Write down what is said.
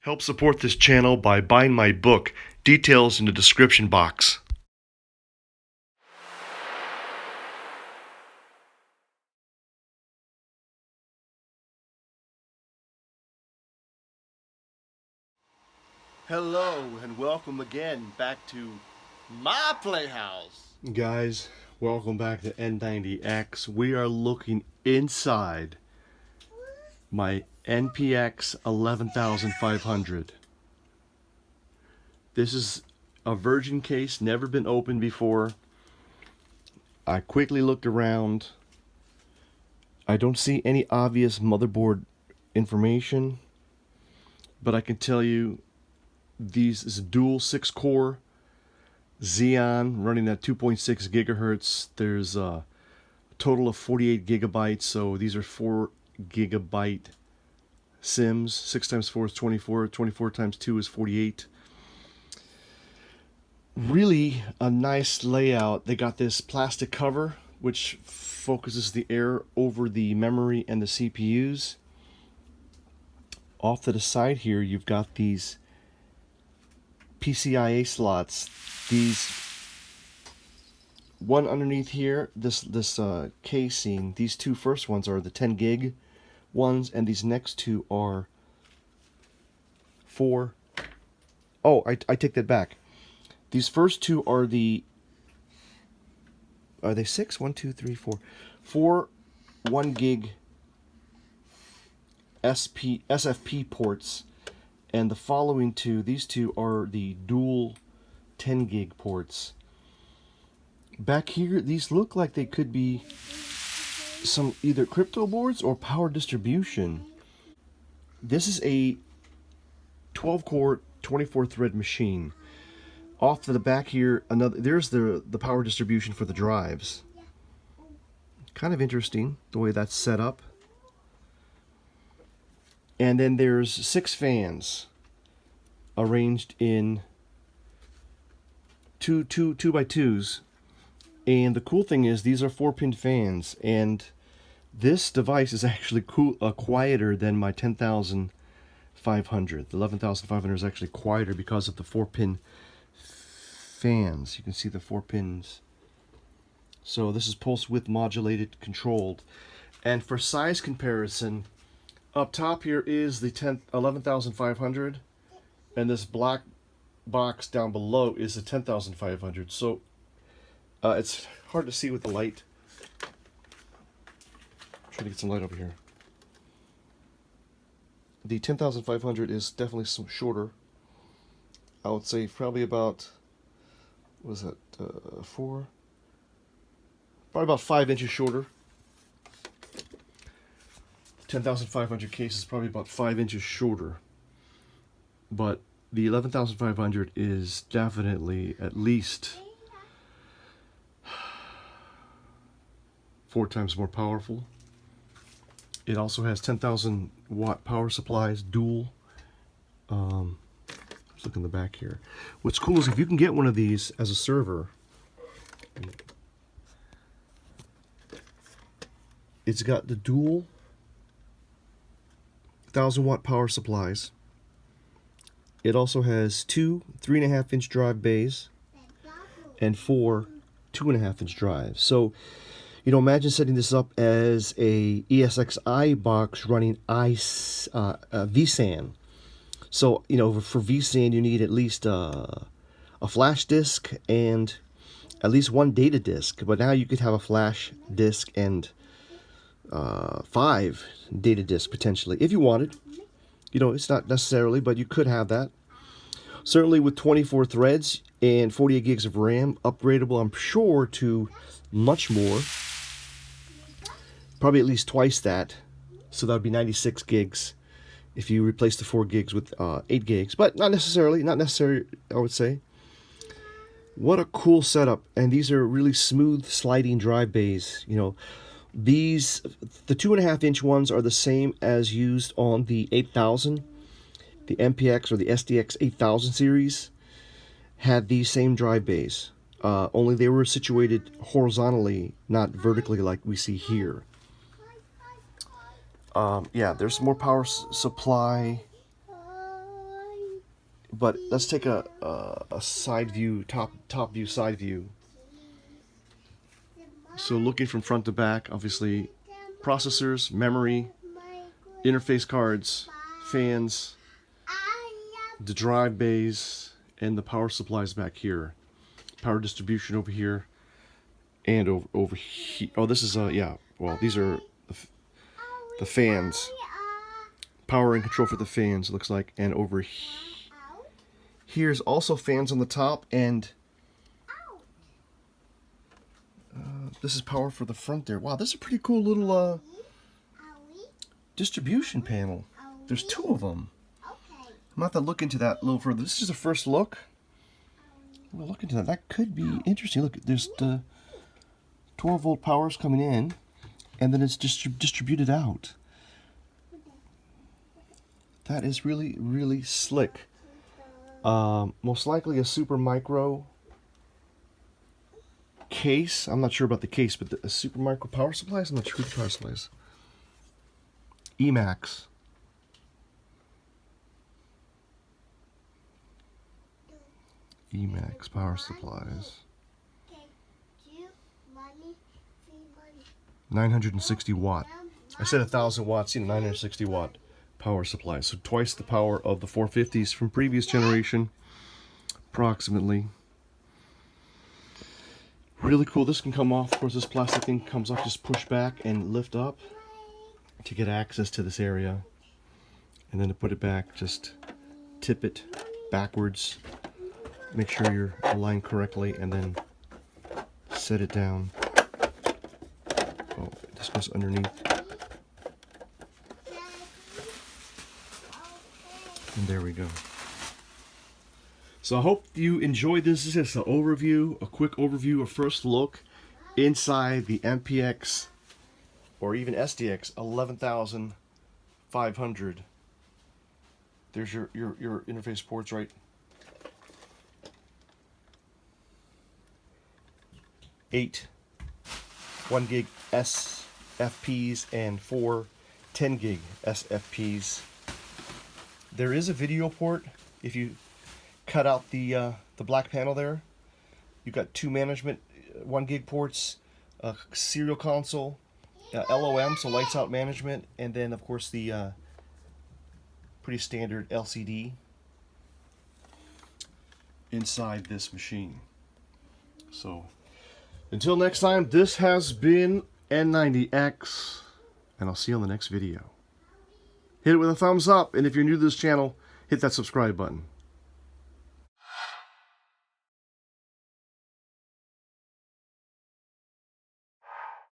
Help support this channel by buying my book, details in the description box. Hello and welcome again back to my playhouse. Guys, welcome back to N90X. We are looking inside my MPX 11500. This is a virgin case, never been opened before. I quickly looked around. I don't see any obvious motherboard information, but I can tell you these is a dual 6-core Xeon running at 2.6 gigahertz. There's a total of 48 gigabytes, so these are 4 gigabyte sims. 6 times 4 is 24, 24 times 2 is 48. Really a nice layout. They got this plastic cover which focuses the air over the memory and the CPUs. Off to the side here you've got these Pcie slots. These one underneath here, this casing, these two first ones are the 10 gig ones, and these next two are 4. Oh, I take that back. These first two are the, are they 6? 1, 2, 3, 4. 4 1 gig SFP ports, and the following two, these two are the dual 10 gig ports. Back here, these look like they could be some either crypto boards or power distribution. This is a 12-core, 24-thread machine. Off to the back here, there's the power distribution for the drives. Kind of interesting the way that's set up. And then there's 6 fans arranged in 2 by 2s. And the cool thing is these are 4-pin fans, and this device is actually quieter than my 10500. The 11500 is actually quieter because of the 4-pin fans. You can see the 4 pins. So this is pulse width modulated, controlled. And for size comparison, up top here is the 11500, and this black box down below is the 10500. So it's hard to see with the light. Try to get some light over here. The 10500 is definitely some shorter. I would say probably about, what is that, 4? Probably about 5 inches shorter. 10,500 case is probably about 5 inches shorter. But the 11,500 is definitely at least 4 times more powerful. It also has 10,000 watt power supplies, dual. Let's look in the back here. What's cool is if you can get one of these as a server, it's got the dual 1,000 watt power supplies. It also has 2 3.5 inch drive bays and 4 2.5 inch drives. So, you know, imagine setting this up as a ESXi box running vSAN. So, you know, for vSAN you need at least a flash disk and at least 1 data disk. But now you could have a flash disk and 5 data disks potentially if you wanted. You know, it's not necessarily, but you could have that. Certainly with 24 threads and 48 gigs of RAM, upgradable, I'm sure, to much more. Probably at least twice that. So that would be 96 gigs if you replace the 4 gigs with 8 gigs. But not necessarily, I would say. What a cool setup. And these are really smooth sliding drive bays. You know, the 2.5 inch ones are the same as used on the 8000. The MPX or the SDX 8000 series had these same drive bays. Only they were situated horizontally, not vertically like we see here. Yeah, there's more power supply But let's take a side view, top view, side view. So looking from front to back, obviously, processors, memory, interface cards, fans, the drive bays, and the power supplies back here. Power distribution over here, and over here. Oh, this is yeah. Well, these are the fans. Power and control for the fans, looks like, and over here's also fans on the top, and this is power for the front there. Wow, this is a pretty cool little distribution panel. There's two of them. I'm gonna have to look into that a little further. This is a first look. We'll look into that. That could be interesting. Look, there's the 12-volt powers coming in, and then it's distributed out. That is really, really slick. Most likely a super micro case. I'm not sure about the case, but a super micro power supplies. I'm not sure who the power supplies. Emax. Emax power supplies. 960 watt. I said 1,000 watts. 960 watt power supply. So twice the power of the 450s from previous generation, approximately. Really cool. This can come off. Of course, this plastic thing comes off. Just push back and lift up to get access to this area, and then to put it back, just tip it backwards. Make sure you're aligned correctly, and then set it down. Oh, this goes underneath. And there we go. So I hope you enjoyed this. This is just an overview, a quick overview, a first look inside the MPX or even SDX 11,500. There's your interface ports, right? 8 1 gig SFPs and 4 10 gig SFPs. There is a video port. If you cut out the black panel there, you've got 2 management 1 gig ports, a serial console, LOM, so lights out management, and then of course the pretty standard LCD inside this machine. So until next time, this has been N90X, and I'll see you on the next video. Hit it with a thumbs up, and if you're new to this channel, hit that subscribe button.